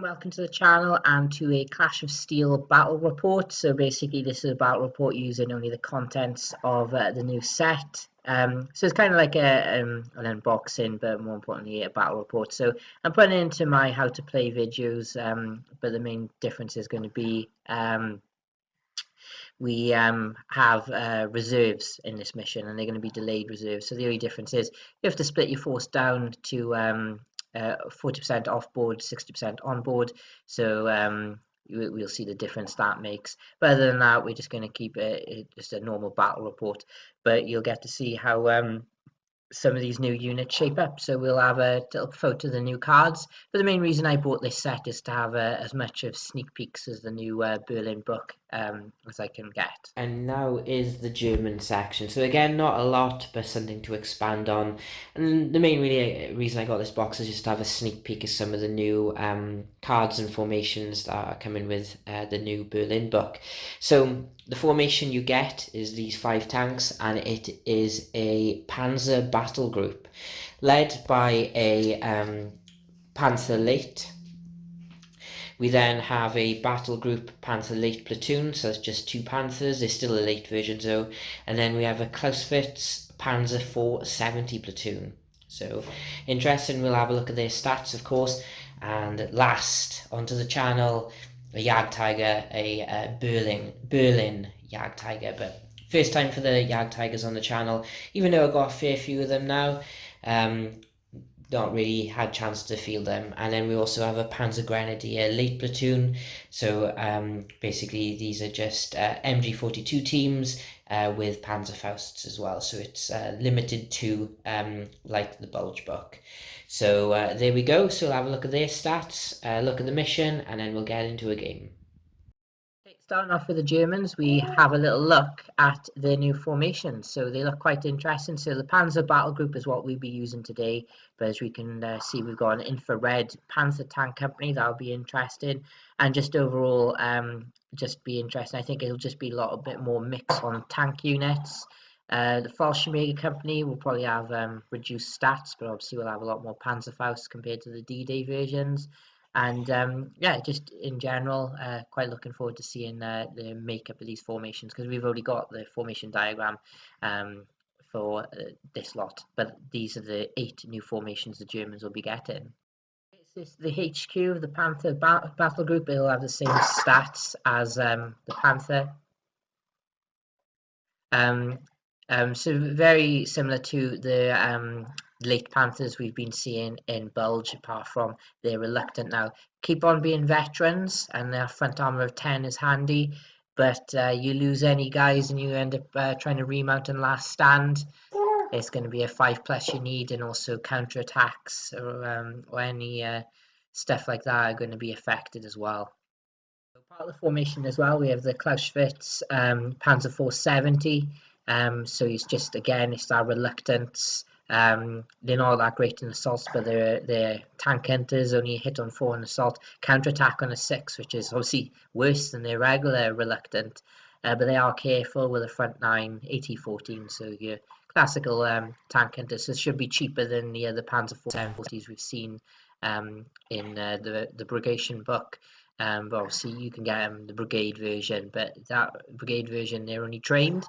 welcome to the channel and to a Clash of Steel battle report. So basically this is a battle report using only the contents of the new set. So it's kind of like an unboxing, but more importantly a battle report. So I'm putting it into my how to play videos, but the main difference is going to be we have reserves in this mission, and they're going to be delayed reserves. So the only difference is you have to split your force down to 40% off board, 60% on board. So we'll see the difference that makes. But other than that, we're just going to keep it just a normal battle report. But you'll get to see how some of these new units shape up. So we'll have a little photo of the new cards, but the main reason I bought this set is to have as much of sneak peeks as the new Berlin book as I can get. And now is the German section. So again, not a lot, but something to expand on. And the main reason I got this box is just to have a sneak peek of some of the new cards and formations that are coming with the new Berlin book. So the formation you get is these 5 tanks, and it is a Panzer battle group led by a Panzer Late. We then have a battle group Panther Late platoon, so it's just 2 Panthers. There's still a late version though. And then we have a Clausewitz Panzer 470 platoon. So interesting, we'll have a look at their stats of course. And last, onto the channel, a Jagdtiger, a Berlin Jagdtiger. But first time for the Jagdtigers on the channel, even though I've got a fair few of them now. Not really had chance to field them. And then we also have a Panzer Grenadier late platoon. So basically these are just MG42 teams with Panzerfausts as well. So it's limited to like the Bulge book. So there we go. So we'll have a look at their stats, look at the mission, and then we'll get into a game. Starting off with the Germans, we have a little look at their new formations. So they look quite interesting. So the Panzer battle group is what we'll be using today. But as we can see, we've got an infrared Panzer tank company. That'll be interesting. And just overall, just be interesting. I think it'll just be a little bit more mix on tank units. The Fallschirmjäger company will probably have reduced stats, but obviously we'll have a lot more Panzerfaust compared to the D-Day versions. And yeah, just in general, quite looking forward to seeing the makeup of these formations, because we've already got the formation diagram for this lot, but these are the 8 new formations the Germans will be getting. This is the HQ of the Panther battle group. It'll have the same stats as the Panther. So very similar to the late Panthers we've been seeing in Bulge, apart from they're reluctant now. Keep on being veterans, and their front armor of 10 is handy, but you lose any guys and you end up trying to remount and last stand. It's going to be a 5+ you need, and also counter attacks or any stuff like that are going to be affected as well. So part of the formation as well, we have the Clausewitz Panzer 470. So it's just, again, it's our reluctance. They're not that great in assaults, but they're tank hunters, only hit on 4 on assault, counterattack on a 6, which is obviously worse than their regular reluctant. But they are careful with a front 9, AT-14, so your classical tank hunters. So it should be cheaper than the other Panzer 470s we've seen in the Brigation book. But obviously you can get the brigade version, but that brigade version, they're only trained.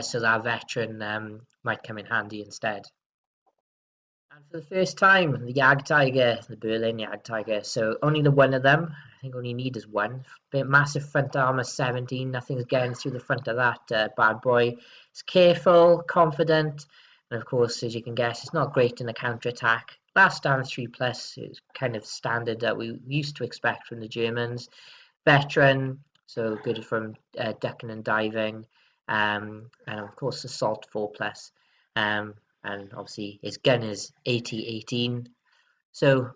So that veteran might come in handy instead. And for the first time, the Jagdtiger, the Berlin Jagdtiger. So only the one of them. I think all you need is one. But massive front armor 17. Nothing's getting through the front of that bad boy. It's careful, confident, and of course, as you can guess, it's not great in the counter attack. Last stand 3+ is kind of standard that we used to expect from the Germans. Veteran, so good from ducking and diving. And of course assault 4+, and obviously his gun is AT-18, so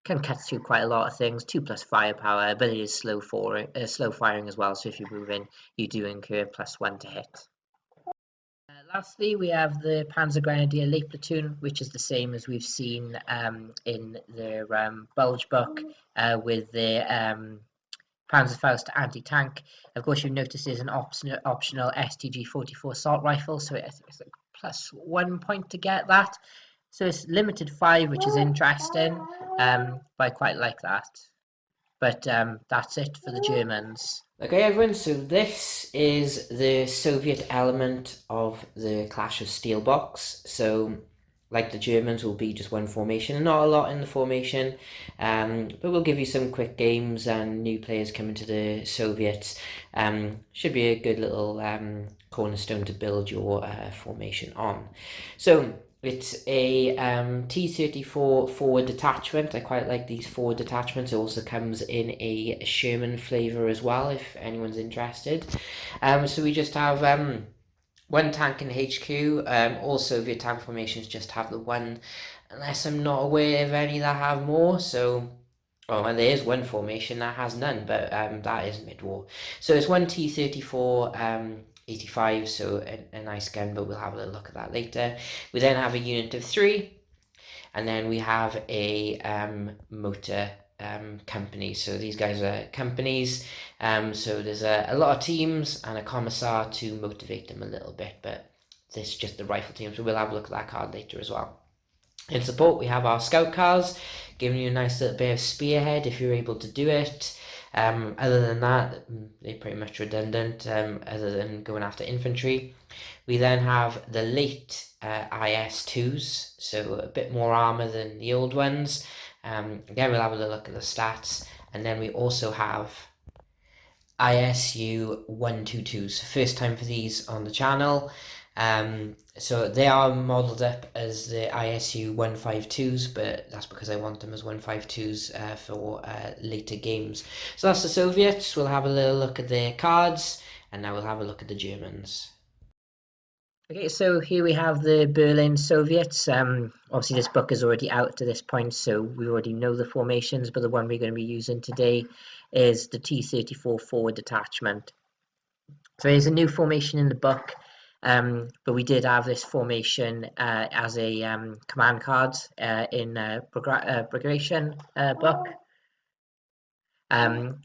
can cut through quite a lot of things. 2+ firepower, but it is slow firing as well, so if you move in you do incur +1 to hit. Lastly, we have the Panzer Grenadier late platoon, which is the same as we've seen in their Bulge book with their Panzerfaust anti-tank. Of course, you notice there's an optional STG-44 assault rifle, so it's a +1 point to get that. So it's limited 5, which is interesting, but I quite like that. But that's it for the Germans. Okay, everyone, so this is the Soviet element of the Clash of Steel box. So, like the Germans, will be just one formation, not a lot in the formation, but we'll give you some quick games and new players coming to the Soviets. Should be a good little cornerstone to build your formation on. So, it's a T-34 forward detachment. I quite like these forward detachments. It also comes in a Sherman flavour as well, if anyone's interested. So we just have one tank in HQ. All Soviet tank formations just have the one, unless I'm not aware of any that have more. So, well, there is one formation that has none, but that is mid-war. So it's one T-34 85, so a nice gun, but we'll have a little look at that later. We then have a unit of 3, and then we have a motor company. So these guys are companies. So there's a lot of teams and a commissar to motivate them a little bit, but this is just the rifle team, so we'll have a look at that card later as well. In support, we have our scout cars, giving you a nice little bit of spearhead if you're able to do it. Other than that, they're pretty much redundant, other than going after infantry. We then have the late IS-2s, so a bit more armour than the old ones. Again, we'll have a look at the stats. And then we also have ISU 122s. First time for these on the channel. So they are modelled up as the ISU 152s, but that's because I want them as 152s for later games. So that's the Soviets. We'll have a little look at their cards, and now we'll have a look at the Germans. Okay, so here we have the Berlin Soviets. Obviously, this book is already out to this point, so we already know the formations, but the one we're going to be using today is the T-34 forward detachment. So there's a new formation in the book, but we did have this formation as a command card in progression book.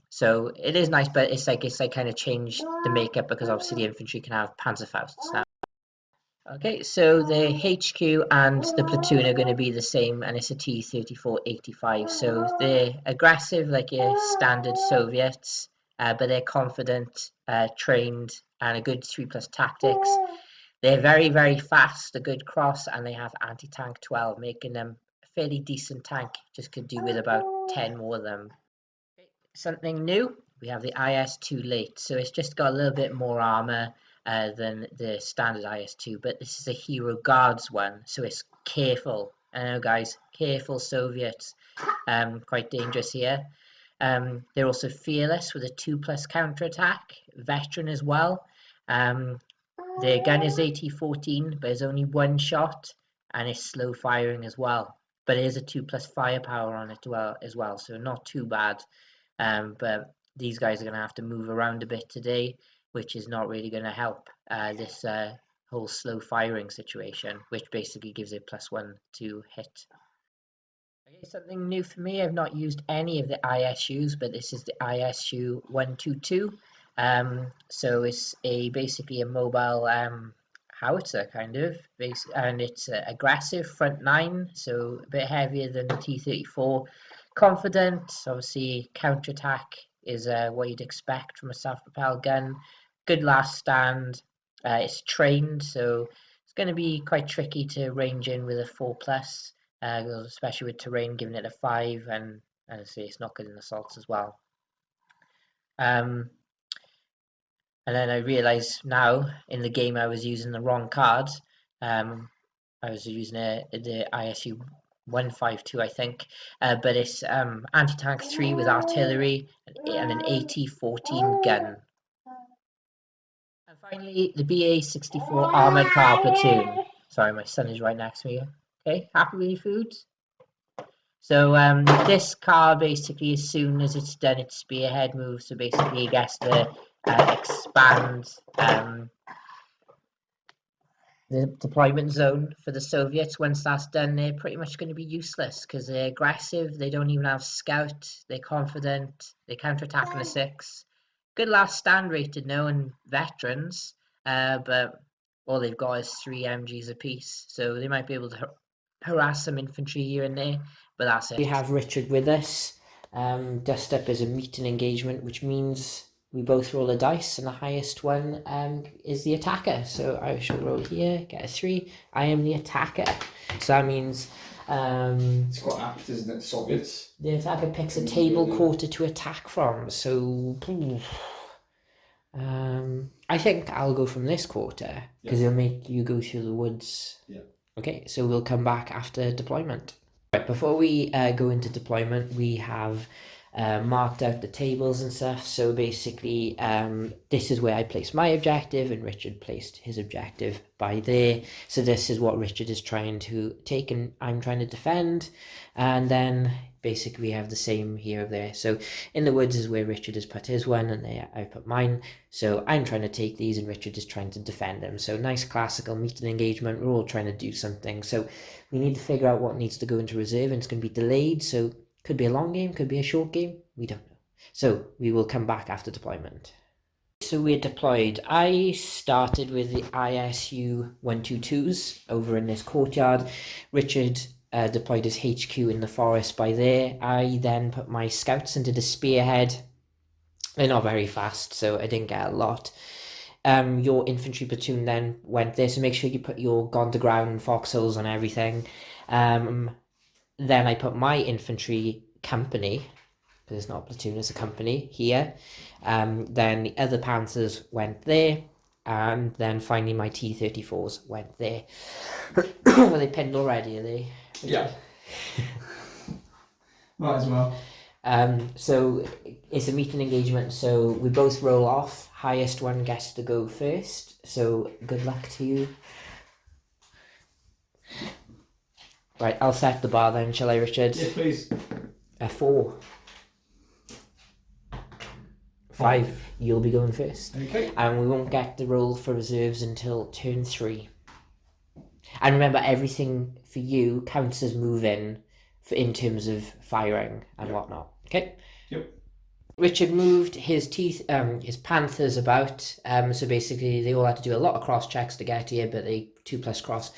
So it is nice, but it's like kind of changed the makeup because obviously the infantry can have Panzerfausts now. Okay, so the HQ and the platoon are going to be the same, and it's a T-34-85. So they're aggressive like your standard Soviets, but they're confident, trained, and a good 3+ tactics. They're very, very fast, a good cross, and they have anti-tank 12, making them a fairly decent tank. Just could do with about 10 more of them. Something new, we have the IS-2 late, so it's just got a little bit more armor than the standard IS-2, but this is a Hero Guards one, so it's careful. I know, guys, careful Soviets, quite dangerous here. They're also fearless with a 2+ counterattack, veteran as well. Their gun is AT-14, but it's only one shot, and it's slow firing as well. But it is a 2+ firepower on it as well, so not too bad. But these guys are going to have to move around a bit today, which is not really going to help this whole slow firing situation, which basically gives it +1 to hit. Okay, something new for me, I've not used any of the ISUs, but this is the ISU 122. So it's basically a mobile howitzer kind of, and it's aggressive, front 9, so a bit heavier than the T-34. Confident, obviously counterattack is what you'd expect from a self-propelled gun. Good last stand. It's trained, so it's going to be quite tricky to range in with a 4+, especially with terrain giving it a 5, and as I say, it's not good in assaults as well. And then I realised now in the game I was using the wrong cards. I was using the ISU 152, I think, but it's anti-tank 3 with artillery and an AT-14 gun. And finally, the BA-64 armoured car platoon. Sorry, my son is right next to me. Okay, happy with your food? So this car basically, as soon as it's done its spearhead move, so basically it gets to expand the deployment zone for the Soviets. Once that's done, they're pretty much going to be useless because they're aggressive, they don't even have scout, they're confident, they counterattack in a 6. Good last stand rated now and veterans, but all they've got is 3 MGs apiece, so they might be able to harass some infantry here and there, but that's it. We have Richard with us. Dust up is a meet and engagement, which means we both roll a dice, and the highest one is the attacker. So I shall roll here, get a 3. I am the attacker. So that means it's quite apt, isn't it? Soviets. the attacker picks a table quarter to attack from. So I think I'll go from this quarter because it'll make you go through the woods. Yeah. Okay, so we'll come back after deployment. Right, before we go into deployment, we have marked out the tables and stuff. So basically, this is where I placed my objective, and Richard placed his objective by there. So this is what Richard is trying to take, and I'm trying to defend. And then basically we have the same here there. So in the woods is where Richard has put his one, and there I've put mine. So I'm trying to take these, and Richard is trying to defend them. So nice classical meet and engagement. We're all trying to do something. So we need to figure out what needs to go into reserve, and it's going to be delayed. So could be a long game, could be a short game. We don't know. So we will come back after deployment. So we're deployed. I started with the ISU 122s over in this courtyard. Richard deployed his HQ in the forest by there. I then put my scouts into the spearhead. They're not very fast, so I didn't get a lot. Your infantry platoon then went there, so make sure you put your gone to ground foxholes on everything. Then I put my infantry company, because it's not a platoon, it's a company, here. Then the other panthers went there, and then finally my T-34s went there. Were they pinned already, are they? Yeah. Might as well. So it's a meet and engagement, so we both roll off. Highest one gets to go first, so good luck to you. Right, I'll set the bar then, shall I, Richard? Yes, please. A 4. 5, you'll be going first. Okay. And we won't get the roll for reserves until turn 3. And remember, everything for you counts as move-in in terms of firing and whatnot. Okay? Yep. Richard moved his his panthers about. So basically, they all had to do a lot of cross checks to get here, but they 2+ cross.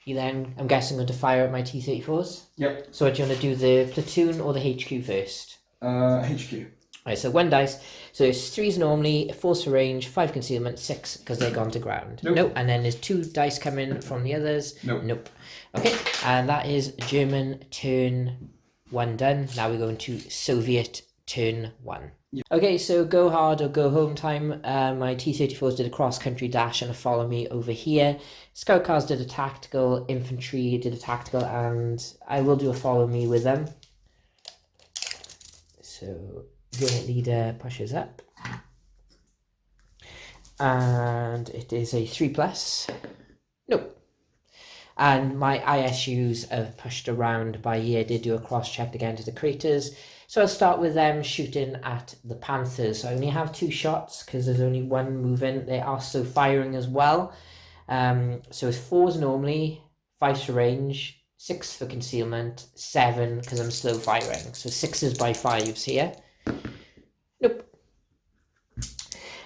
You then, I'm guessing, going to fire at my T-34s? Yep. So do you want to do the platoon or the HQ first? HQ. Right, so 1 dice. So it's 3s normally, 4's for range, 5 concealment, 6 because they're gone to ground. Nope. And then there's 2 dice coming from the others. Nope. Okay, and that is German turn 1 done. Now we're going to Soviet turn 1. Yep. Okay, so go hard or go home time. My T-34s did a cross-country dash and a follow me over here. Scout cars did a tactical, infantry did a tactical, and I will do a follow me with them. So unit leader pushes up. And it is a 3+. Nope. And my ISUs have pushed around by here, did do a cross-check again to the craters. So I'll start with them shooting at the panthers. So I only have 2 shots because there's only 1 moving. They are also firing as well. So it's 4s normally, 5s for range, 6 for concealment, 7 because I'm slow firing. So 6s by 5s here. Nope.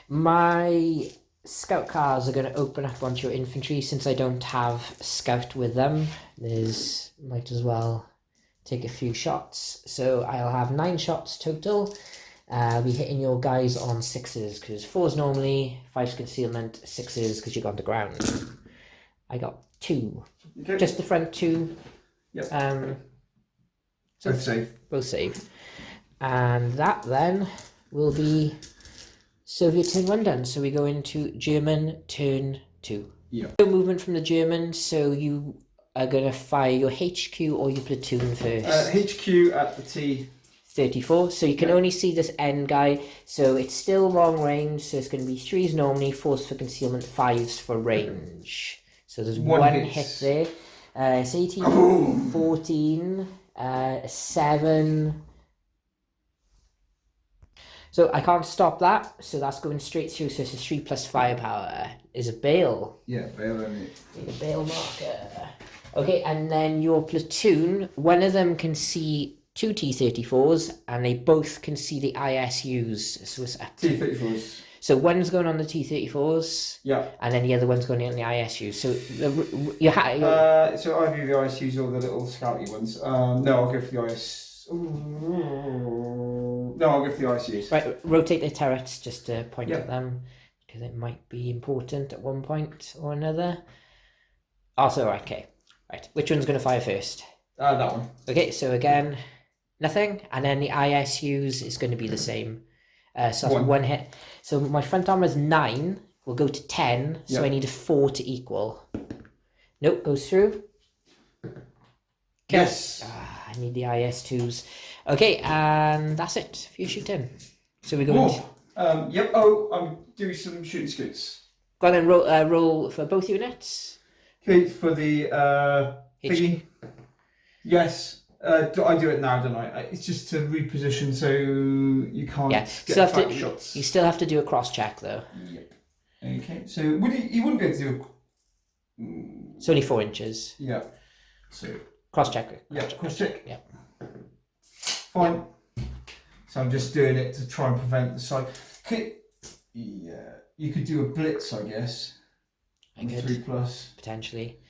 My scout cars are going to open up onto your infantry since I don't have scout with them. Might as well take a few shots. So I'll have 9 shots total. I'll be hitting your guys on 6s because 4s normally, 5's concealment, 6s because you've gone to ground. I got 2. Okay. Just the front 2. Yep. So Both safe. both saved. And that then will be Soviet turn 1 done. So we go into German turn 2. Yeah. No movement from the Germans, so you are going to fire your HQ or your platoon first. HQ at the T. 34, so you can only see this end guy, so it's still long range, so it's going to be 3s normally, 4s for concealment, 5s for range. So there's one hit there. It's 18, 14, 7. So I can't stop that, so that's going straight through, so it's a 3+ firepower. Is a bale. Yeah, bale only. Need a bale marker. Okay, and then your platoon, one of them can see 2 T-34s, and they both can see the ISUs. So it's up. T-34s. So one's going on the T-34s. Yeah. And then the other one's going on the ISUs. So you so either the ISUs or the little scouty ones. No, I'll go for the Ooh. No, I'll go for the ICUs. Right, rotate the turrets just to point Yep. at them, because it might be important at one point or another. Also, right, okay. Right, which one's going to fire first? That one. Okay, so again, nothing, and then the ISUs is going to be the same. So that's one hit. So my front armor is 9. We'll go to 10, so Yep. I need a 4 to equal. Nope, goes through. Okay. Yes. I need the IS2s. Okay, and that's it for your shooting. So we're going to... Yep. Oh, I'm doing some shooting scoots. Go on then, roll for both units. Okay, for the thingy. Yes. I do it now, don't I? It's just to reposition so you can't get fat shots. You still have to do a cross check though. Yep. Okay. So you wouldn't be able to do. It's only 4 inches. Yeah. So. Cross check. Cross check. Yeah. Fine. So I'm just doing it to try and prevent the side. Okay. Yeah. You could do a blitz, I guess. I could. 3+. Potentially.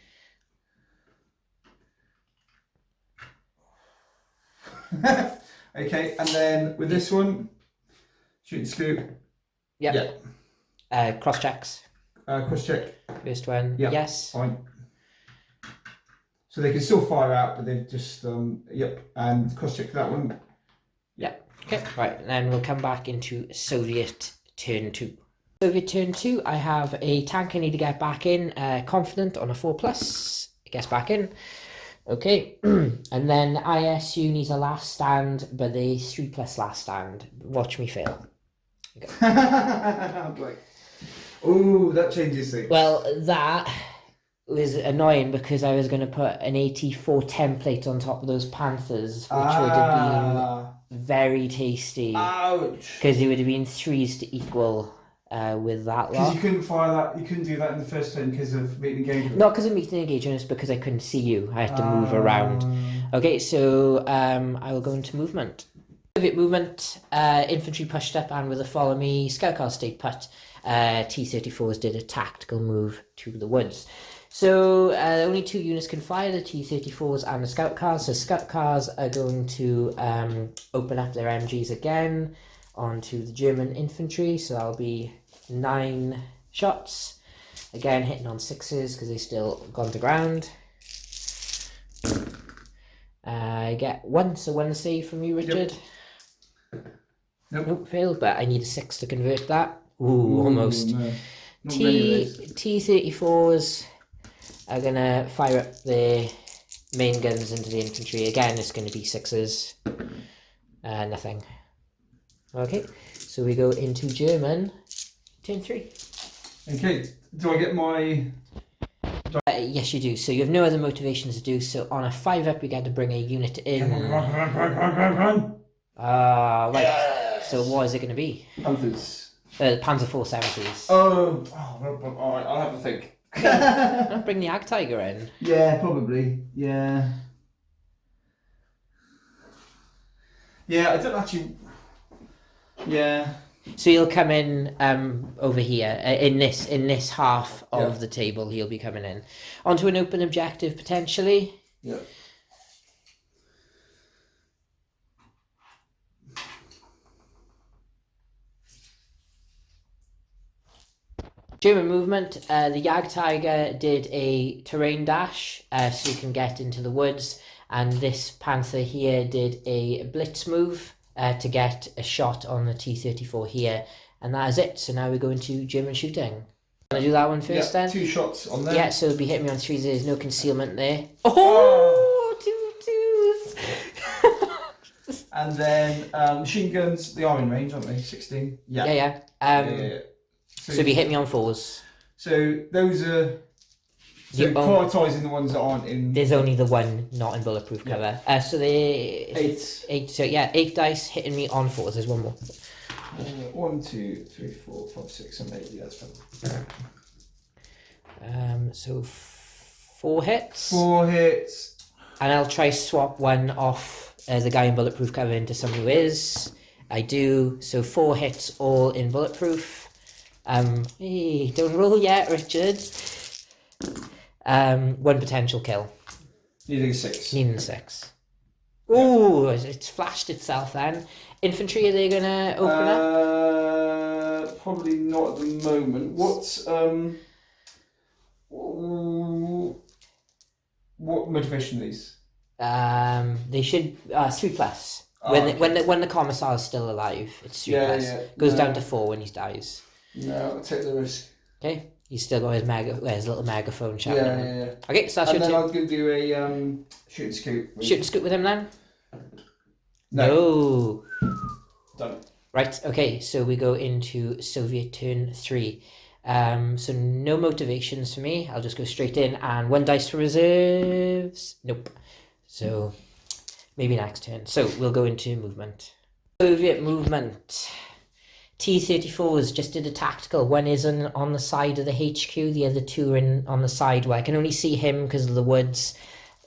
Okay, and then with this one, shooting scoop. Yep. Yeah. Cross checks. Cross check. First one. Yep. Yes. Fine. So they can still fire out, but they've just and cross check that one. Yep. Okay. Right, and then we'll come back into Soviet turn 2. Soviet turn 2. I have a tank I need to get back in. Confident on a 4+. It gets back in. Okay, and then ISU needs a last stand, but a 3+ last stand. Watch me fail. Okay. Oh, that changes things. Well, that was annoying because I was going to put an 84 template on top of those Panthers, which would have been very tasty. Ouch! Because it would have been 3s to equal with that lot. Because you couldn't fire that, you couldn't do that in the first turn because of meeting engagement. Not because of meeting engagement, it's because I couldn't see you. I had to move around. Okay, so I will go into movement. Soviet movement, infantry pushed up and with a follow me, scout cars stayed put. T-34s did a tactical move to the woods. So only 2 units can fire, the T-34s and the scout cars. So scout cars are going to open up their MGs again onto the German infantry. So that'll be 9 shots. Again, hitting on 6s because they still gone to ground. I get 1, so 1 save from you, Richard. Nope, failed, but I need a 6 to convert that. Ooh, almost. No. T-34s are going to fire up the main guns into the infantry. Again, it's going to be 6s. Nothing. Okay, so we go into German. Turn 3. Okay, do I get my... Yes, you do. So you have no other motivations to do. So on a 5-up, you get to bring a unit in. Run. Right. Yes. So what is it going to be? Panthers. Panzer 470s. Oh, alright, I'll have a think. Don't bring the Ag Tiger in. Yeah, probably. Yeah. Yeah, I don't actually... Yeah. So he'll come in over here in this half of the table. He'll be coming in onto an open objective potentially. Yeah. German movement. The Jagdtiger did a terrain dash, so you can get into the woods, and this Panther here did a blitz move to get a shot on the T-34 here, and that is it. So now we go into German shooting. Want to do that one first then? 2 shots on there. Yeah, so it'll be hitting me on 3s. There's no concealment there. Oh, 2 2s. And then machine guns, they are in range, aren't they? 16. Yeah. Yeah. Yeah. So it'll be hitting me on 4s. So those are... So prioritising the ones that aren't in... There's only the one not in bulletproof cover. So they... 8. So yeah, 8 dice hitting me on 4s. There's one more. 1, 2, 3, 4, 5, 6, 7, 8. Yeah, that's fine. So 4 hits. 4 hits. And I'll try swap one off the guy in bulletproof cover into someone who is. I do. So 4 hits all in bulletproof. Hey, don't roll yet, Richard. 1 potential kill. Needing a 6. Needing a 6. Ooh, it's flashed itself then. Infantry, are they going to open up? Probably not at the moment. What motivation are these? They should 3+. Okay. When the commissar is still alive, it's 3+. Yeah. Goes down to 4 when he dies. No, I'll take the risk. Okay, he's still got his little megaphone shouting. Yeah. Okay, so that's and then your I'm going to do a shoot and scoop. shoot and scoop with him then. No. Done. Right. Okay, so we go into Soviet turn 3. So no motivations for me. I'll just go straight in, and 1 dice for reserves. Nope. So maybe next turn. So we'll go into movement. Soviet movement. T-34s just did a tactical. One is on the side of the HQ. The other 2 are on the side where I can only see him because of the woods,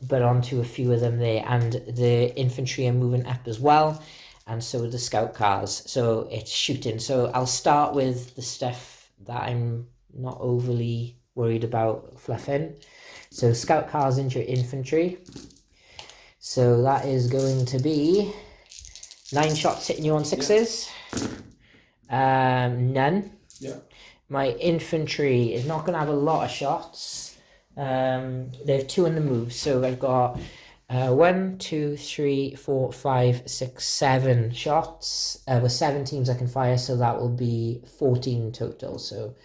but onto a few of them there. And the infantry are moving up as well, and so are the scout cars. So it's shooting. So I'll start with the stuff that I'm not overly worried about fluffing. So scout cars into your infantry. So that is going to be 9 shots hitting you on 6s. None. Yeah. My infantry is not going to have a lot of shots. They have 2 on the move. So I've got 1, 2, 3, 4, 5, 6, 7 shots. With 7 teams I can fire, so that will be 14 total. So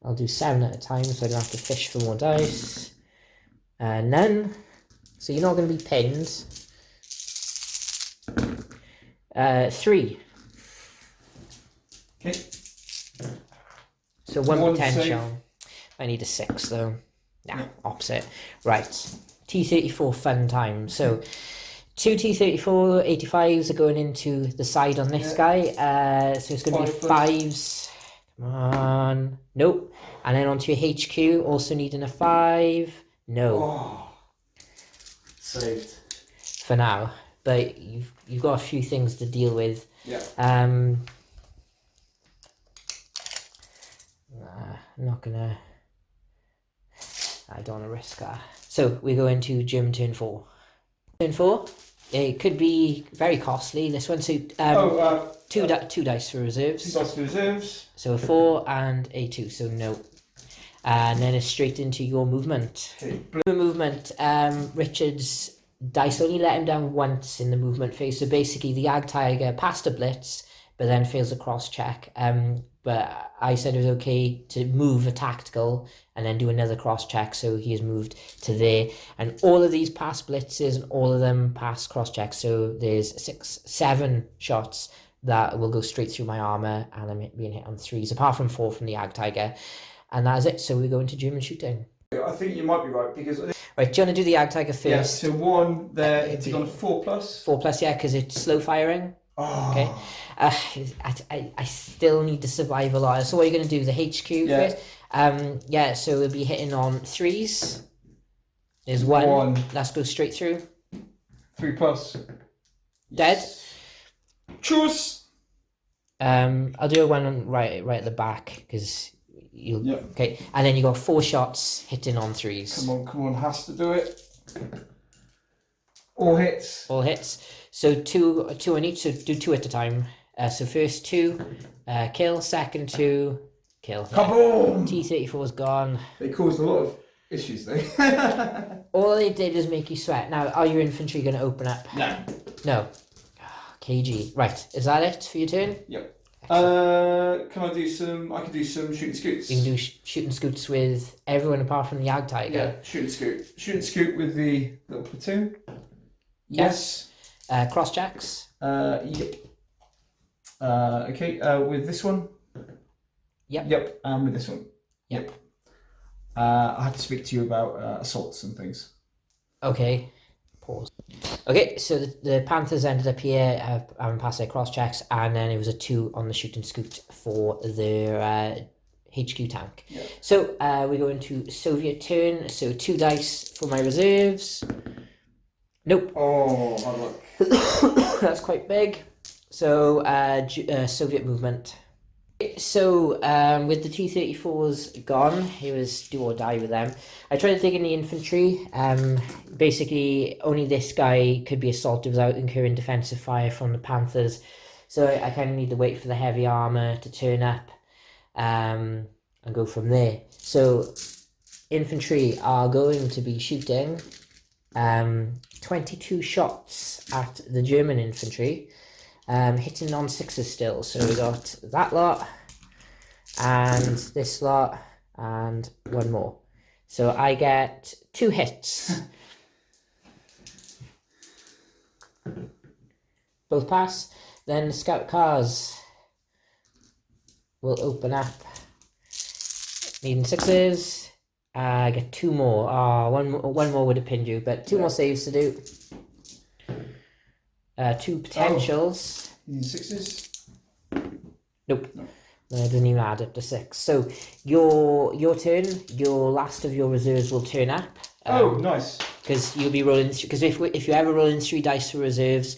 I'll do 7 at a time, so I don't have to fish for more dice. None. So you're not going to be pinned. 3. Okay. So 1 potential. I need a 6 though. Nah, opposite. Right. T-34 fun time. So 2 T-34 85s are going into the side on this guy. So it's going to be 5s. Come on. Nope. And then onto your HQ, also needing a 5. No. Oh. Saved. For now. But you've got a few things to deal with. Yeah. I'm not gonna. I don't want to risk that. So we go into German turn 4. Turn 4. It could be very costly. This one, so two dice for reserves. 2 dice for reserves. So a 4 and a 2. So no. And then it's straight into your movement. Okay. Movement. Richard's dice only let him down once in the movement phase. So basically, the Ag Tiger passed a blitz, but then fails a cross check. But I said it was okay to move a tactical and then do another cross check, so he has moved to there. And all of these pass blitzes and all of them pass cross checks. So there's 7 shots that will go straight through my armor, and I'm being hit on 3s, apart from 4 from the Ag Tiger. And that is it. So we go into German shooting. I think you might be right because. Right, do you want to do the Ag Tiger first? Yeah. So 1 there, it's on a 4+. 4+, yeah, because it's slow firing. Oh. Okay. I still need to survive a lot. So what are you going to do? The HQ first? Yeah, so we'll be hitting on 3s. There's 1. Let's go straight through. 3+. Dead. Choose. I'll do a 1 right at the back because you'll. Yeah. Okay, and then you got 4 shots hitting on 3s. Come on, has to do it. All hits. All hits. So two on each. So do 2 at a time. So first 2, kill. Second 2, kill. Kaboom! T-34 is gone. They caused a lot of issues though. All they did is make you sweat. Now, are your infantry going to open up? No. No. KG. Right. Is that it for your turn? Yep. Can I do some? I can do some shooting scoots. You can do shooting scoots with everyone apart from the Ag Tiger. Yeah, shooting scoot. Shooting scoot with the little platoon. Yes. Cross jacks. Yep. Okay. With this one. Yep. Yep. And with this one. Yep. I have to speak to you about assaults and things. Okay. Pause. Okay, so the Panthers ended up here having passed their cross checks, and then it was a 2 on the shooting scoot for their HQ tank. Yeah. So we go into Soviet turn. So 2 dice for my reserves. Nope. Oh, hard luck. That's quite big. So Soviet movement. So, with the T-34s gone, he was do or die with them. I tried to dig in the infantry. Basically, only this guy could be assaulted without incurring defensive fire from the Panthers. So I kind of need to wait for the heavy armor to turn up, and go from there. So, infantry are going to be shooting 22 shots at the German infantry. Hitting on 6s still, so we got that lot and this lot and one more, so I get 2 hits. Both pass. Then the scout cars will open up, needing 6s. I get 2 more. One more would have pinned you, but 2 more saves to do. 2 potentials. You need 6s? Nope. No. No, it doesn't even add up to 6. So your turn, your last of your reserves will turn up. Nice. Because you'll be rolling. Because if you ever roll in 3 dice for reserves,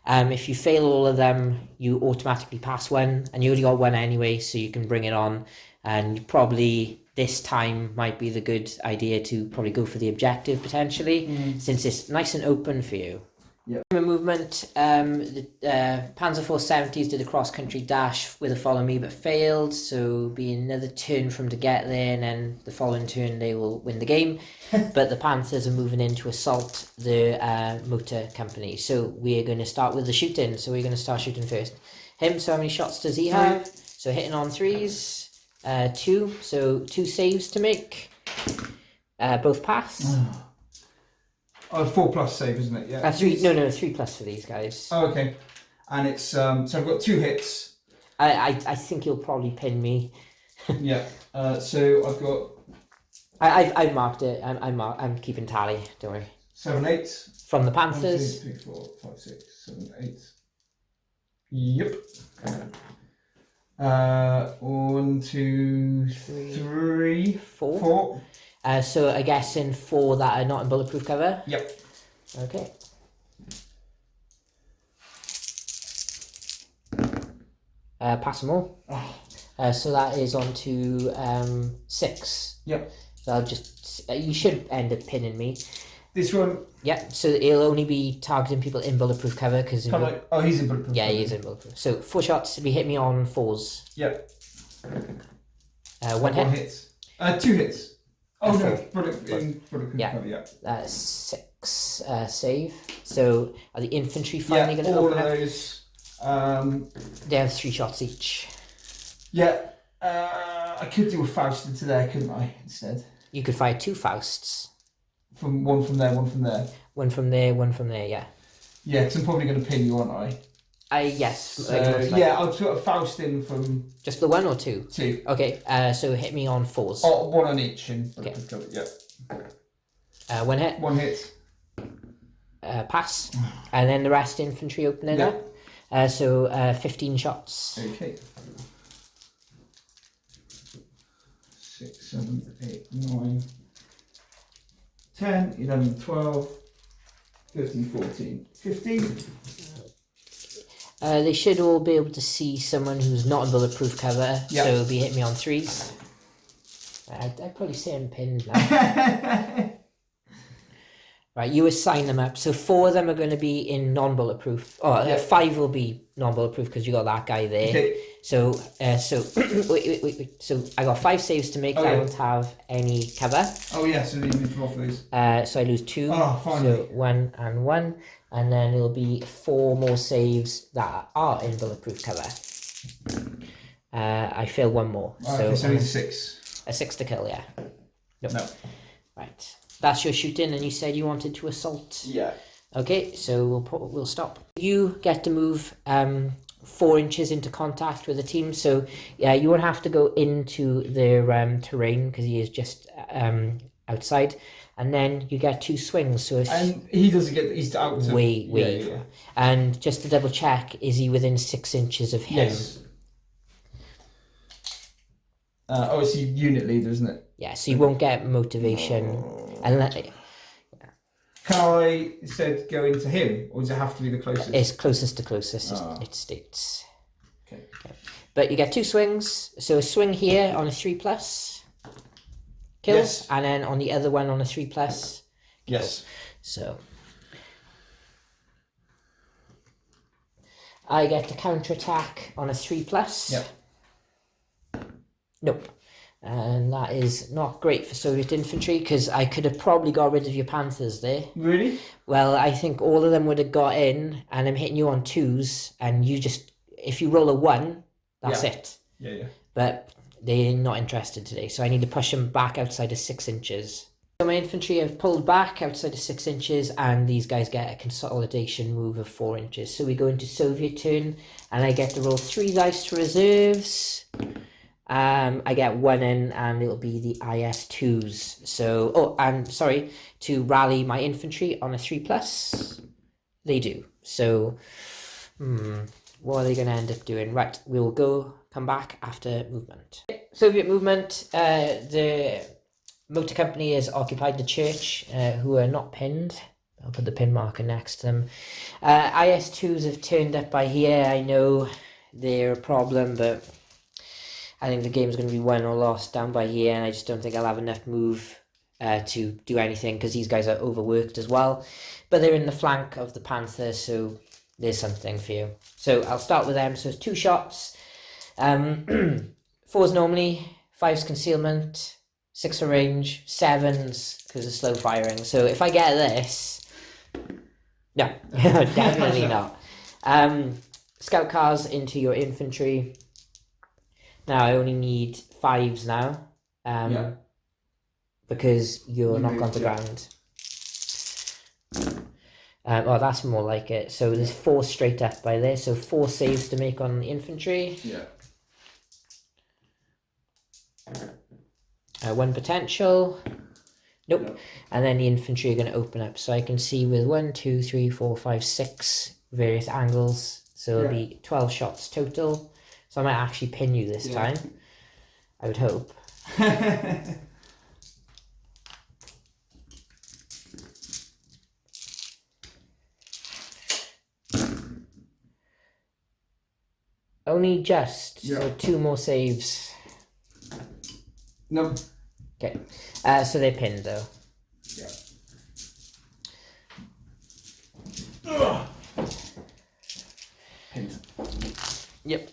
if you fail all of them, you automatically pass 1, and you only got 1 anyway, so you can bring it on. And probably this time might be the good idea to probably go for the objective potentially, since it's nice and open for you. Yep. Movement, the Panzer 470s did a cross-country dash with a follow me but failed, so be another turn for them to get there, and then the following turn they will win the game. But the Panthers are moving in to assault the motor company, so we are going to start with the shooting. So we're going to start shooting first. Him, so how many shots does he have? So hitting on 3s, 2, so 2 saves to make, both pass. 4+ save, isn't it? Yeah. 3. No, 3+ for these guys. Oh, okay. And it's so I've got 2 hits. I think you'll probably pin me. Yeah. So I've got. I've marked it. I'm keeping tally. Don't worry. 7, 8. From the Panthers. 1, 2, 3, 4, 5, 6, 7, 8. Yep. 1, 2, 3, 4. So I guess in 4 that are not in bulletproof cover? Yep. Okay. Pass them all. So that is on to 6. Yep. So I'll just... you should end up pinning me. This one? Yep, so it'll only be targeting people in bulletproof cover because... he's in bulletproof yeah, cover. he is in bulletproof. So 4 shots, if he hit me on 4s. Yep. 1 hit. 1 hit. 2 hits. Oh no, bulletproof cover, yeah. 6 save. So are the infantry finally going to open up? all of those. They have 3 shots each. Yeah. I could do a Faust into there, couldn't I, instead? You could fire 2 Fausts. One from there, one from there. One from there, one from there, yeah. Yeah, because I'm probably going to pin you, aren't I? Yes. So, yeah, I'll put a Faust in from... Just the 1 or 2? 2. Okay, so hit me on 4s. Oh, 1 on each. Okay. Yeah. 1 hit. 1 hit. Pass. And then the rest infantry opening up. So 15 shots. Okay. 6, 7, 8, 9, 10, 11, 12, 13, 14, 15. They should all be able to see someone who's not in bulletproof cover, Yep. so be hit me on 3s. I'd probably say I'm pinned now. Right, you assign them up. So 4 of them are going to be in non-bulletproof. 5 will be non-bulletproof because you got that guy there. Okay. So wait. So I got 5 saves to make. I don't have any cover. Oh yeah, so you need to roll for these. So I lose 2. Oh, finally. So 1 and 1. And then it'll be 4 more saves that are in bulletproof cover. I fail 1 more. Okay, so it's 6. A 6 to kill, yeah. Nope. No. Right. That's your shooting, and you said you wanted to assault. Yeah. Okay, so we'll stop. You get to move 4 inches into contact with the team, so yeah, you won't have to go into their terrain because he is just outside, and then you get 2 swings. So if and he doesn't get, he's out of, way. Yeah. And just to double check, is he within 6 inches of him? Yes. It's a unit leader, isn't it? Yeah, so you won't get motivation. Unless, Can I instead go into him, or does it have to be the closest? it's closest to closest, it states. Okay. But you get 2 swings. So a swing here on a 3+ kills, and then on the other one on a 3+ kills. Yes. So I get the counter attack on a 3+. Yep. Nope. And that is not great for Soviet infantry, because I could have probably got rid of your Panthers there. Really? Well, I think all of them would have got in, and I'm hitting you on 2s, and you just, if you roll a 1, that's it. Yeah. But they're not interested today, so I need to push them back outside of 6 inches. So my infantry have pulled back outside of 6 inches, and these guys get a consolidation move of 4 inches. So we go into Soviet turn, and I get to roll 3 dice to reserves. I get 1 in, and it'll be the IS-2s. So, to rally my infantry on a 3+. They do. So, what are they going to end up doing? Right, we'll come back after movement. Soviet movement, the motor company has occupied the church, who are not pinned. I'll put the pin marker next to them. IS-2s have turned up by here. I know they're a problem, but I think the game's going to be won or lost down by here, and I just don't think I'll have enough move to do anything, because these guys are overworked as well. But they're in the flank of the Panther, so there's something for you. So I'll start with them. So it's 2 shots. 4s normally, 5s concealment, 6 for range, 7s because of slow firing. So if I get this, no, definitely not. Scout cars into your infantry. Now I only need 5s now, because you're not on the ground. That's more like it. So there's 4 straight up by there. So 4 saves to make on the infantry. Yeah. 1 potential. Nope. No. And then the infantry are going to open up. So I can see with 1, 2, 3, 4, 5, 6 various angles. So it'll be 12 shots total. So I might actually pin you this time. I would hope. Only just. So 2 more saves. No. Okay. So they're pinned though. Yeah. Pinned. Yep.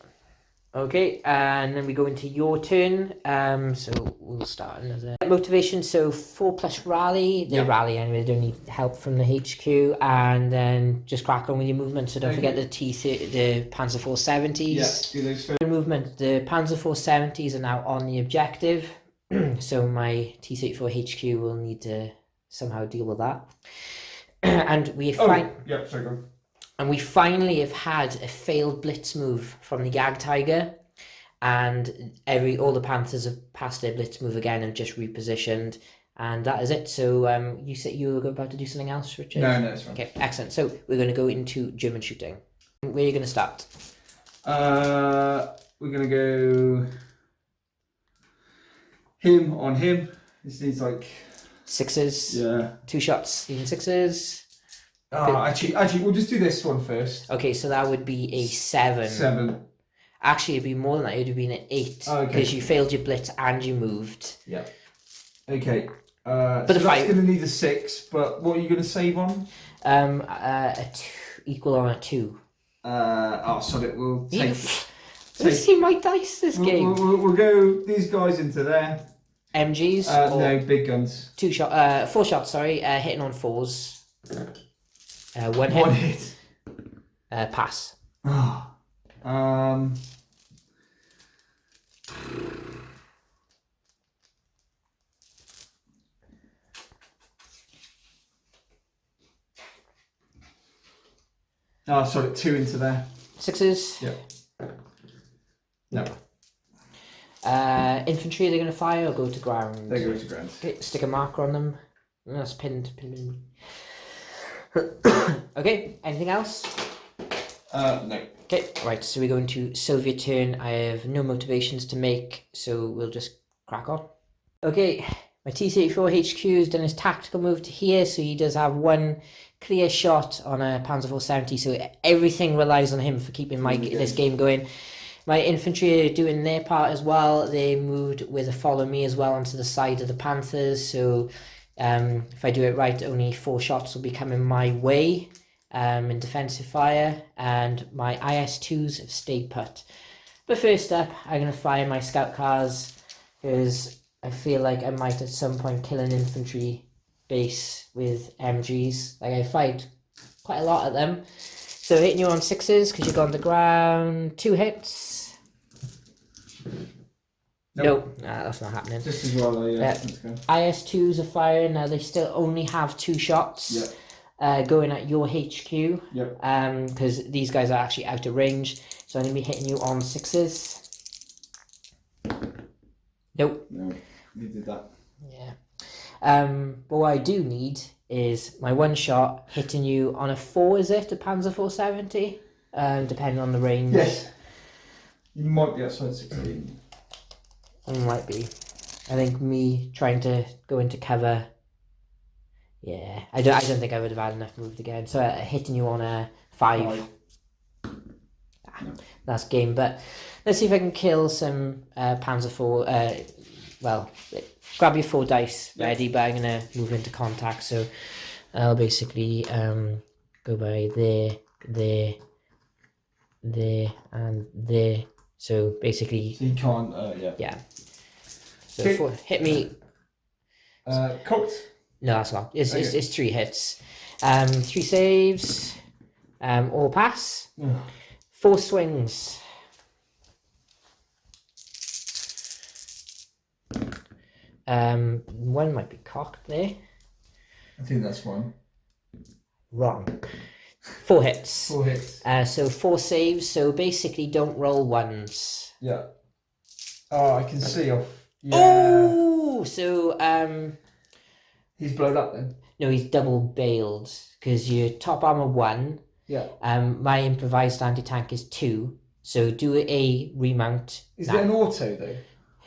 Okay, and then we go into your turn. So we'll start another motivation. So 4+ rally. They rally anyway. They don't need help from the HQ, and then just crack on with your movement. So don't forget the the Panzer 470s. Yeah, do those first. Movement. The Panzer 470s are now on the objective. So my T-34 HQ will need to somehow deal with that. And we sorry, go on. And we finally have had a failed blitz move from the Gag Tiger, and all the Panthers have passed their blitz move again and just repositioned, and that is it. So you said you were about to do something else, Richard? No, it's fine. Okay, excellent. So we're going to go into German shooting. Where are you going to start? We're going to go him on him. This needs like 6s. Yeah. 2 shots, even 6s. Actually, we'll just do this one first. Okay, so that would be a 7. 7. Actually, it'd be more than that. It would have been an 8 because you failed your blitz and you moved. Yeah. Okay. But so that's going to need a 6. But what are you going to save on? A 2, equal on a 2. Sorry, we'll take. Let's see my dice this game. We'll go these guys into there. MGs. No, big guns. 4 shots. Sorry, hitting on 4s. 1 hit. 1 hit. Pass. Sorry, 2 into there. 6s. Yeah. No. Infantry, they're going to fire or go to ground? They go to ground. Okay, stick a marker on them. That's pinned. Okay, anything else? No. Okay, right, so we go into Soviet turn. I have no motivations to make, so we'll just crack on. Okay, my T-34 HQ has done his tactical move to here, so he does have 1 clear shot on a Panzer 470, so everything relies on him for keeping this game going. My infantry are doing their part as well. They moved with a follow me as well onto the side of the Panthers. So if I do it right, only 4 shots will be coming my way in defensive fire. And my IS-2s have stayed put. But first up, I'm going to fire my scout cars because I feel like I might at some point kill an infantry base with MGs. Like I fired quite a lot at them. So hitting you on 6s because you've gone to ground. 2 hits. Nope. Nah, that's not happening. Just as well, yeah. IS-2s are firing. Now they still only have 2 shots going at your HQ. Yep. Because these guys are actually out of range. So I'm going to be hitting you on 6s. Nope. No, you did that. Yeah. But what I do need is my 1 shot hitting you on a 4, is it? A Panzer 470? Depending on the range. Yes. You might be outside 16. It might be. I think me trying to go into cover. Yeah, I don't think I would have had enough moved again. So hitting you on a 5. That's game. But let's see if I can kill some Panzer 4. Well, grab your 4 dice ready, but I'm going to move into contact. So I'll basically go by there, and there. So basically... So you can't, Yeah. So hit me... Cocked? No, that's not. It's 3 hits. 3 saves. All pass. 4 swings. One might be cocked there. I think that's fine. Wrong. 4 hits. 4 hits. So 4 saves. So basically, don't roll 1s. Yeah. Oh, I can see off. Yeah. Oh, so he's blown up then. No, he's double bailed because your top armor 1. Yeah. My improvised anti-tank is 2. So do a remount. Is it an auto though?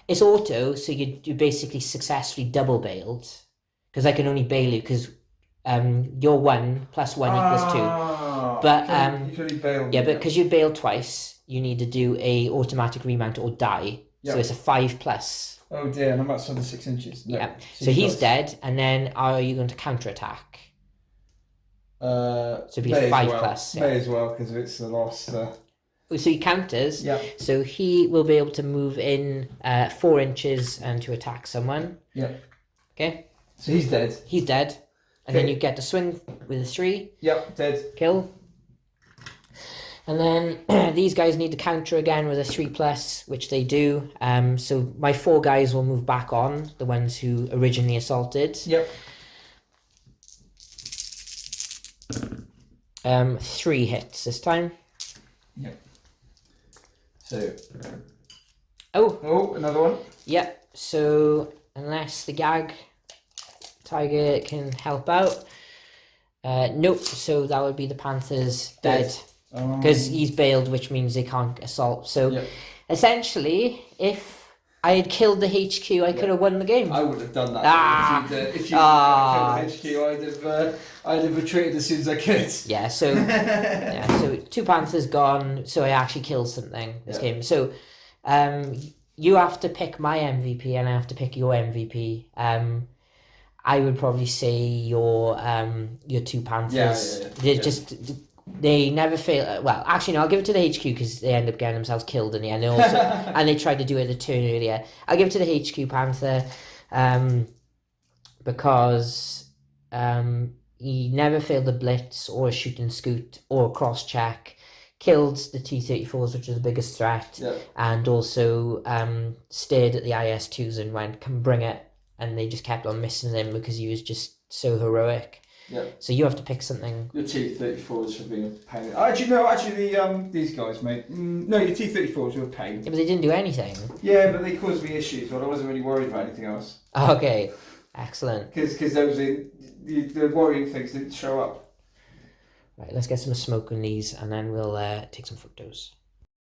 It's auto, so you basically successfully double bailed. Because I can only bail you because your 1 plus 1 equals 2. But you can only bail. Yeah, but because you bailed twice, you need to do a automatic remount or die. Yep. So it's a 5+. Oh dear, and I'm outside the 6 inches. No. Yeah. So he's dead, and then are you going to counterattack? So it'd be a 5+. May as well, because it's the last. So he counters. Yeah. So he will be able to move in 4 inches and to attack someone. Yeah. Okay. So he's dead. He's dead, and then you get to swing with a 3. Yep, dead. Kill. And then these guys need to counter again with a 3+, which they do. So my 4 guys will move back on, the ones who originally assaulted. Yep. 3 hits this time. Yep. So. Oh, another one. Yep. So unless the gag tiger can help out, nope. So that would be the Panthers dead. Because he's bailed, which means they can't assault. So essentially, if I had killed the HQ, I could have won the game. I would have done that. If you killed the HQ, I'd have retreated as soon as I could. Yeah. So so 2 Panthers gone. So I actually killed something this game. So you have to pick my MVP, and I have to pick your MVP. I would probably say your 2 Panthers. They never fail. Well, actually, no. I'll give it to the HQ because they end up getting themselves killed in the end. And they tried to do it a turn earlier. I'll give it to the HQ Panther, because he never failed a blitz or a shoot and scoot or a cross check. Killed the T-34s, which was the biggest threat, and also stared at the IS-2s and went, "Come bring it!" And they just kept on missing them because he was just so heroic. Yeah. So you have to pick something. Your T-34s for being a pain. Actually, these guys, mate. No, your T-34s were a pain. Yeah, but they didn't do anything. Yeah, but they caused me issues. Well, I wasn't really worried about anything else. Okay, excellent. Because the worrying things didn't show up. Right, let's get some smoke on these, and then we'll take some photos.